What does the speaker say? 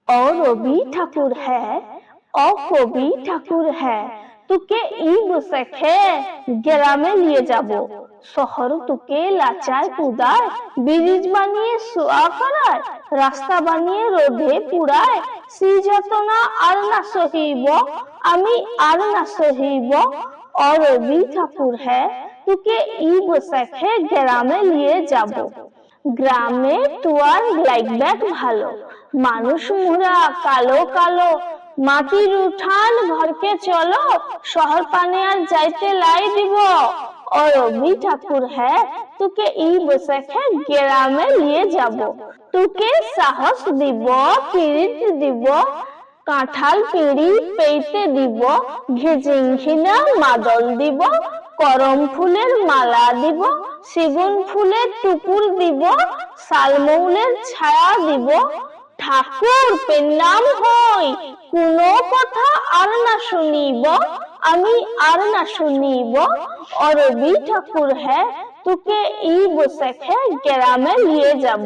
और रवि ठाकुर है और कवि ठाकुर है তোকে ই বসেখে গ্রামে নিয়ে যাব শহর তোকে লাচার কুদায় ব্রিজ বানিয়ে শোয়া করায় রাস্তা বানিয়ে রোদে পুড়ায় সেই যাতনা আর না সহিব আমি আর না সহিব और रवि ठाकुर है তোকে ই বসেখে গ্রামে নিয়ে যাব গ্রামে তোয়ার লাইক ভালো মানুষ মোরা কালো কালো মাটির উঠান ঘরকে চলো শহর পানে আর যাইতে লাই দিব और रवि ठाकुर है তোকে ই বসেখে গ্রামে নিয়ে যাব তোকে সাহস দিব কিরিট দিব কাঁঠাল পিড়ি পেইতে দিব ঘিজিংঘিনা মাদল দিব করম ফুলের মালা দিব সেগুন ফুলের টুকুর দিব শালমৌলের ছায়া দিব ঠাকুর পেন্নাম হই কোনো কথা আর না শুনিব আমি আর না শুনিব और रवि ठाकुर है তোকে ই বসেখে গ্রামে নিয়ে যাব।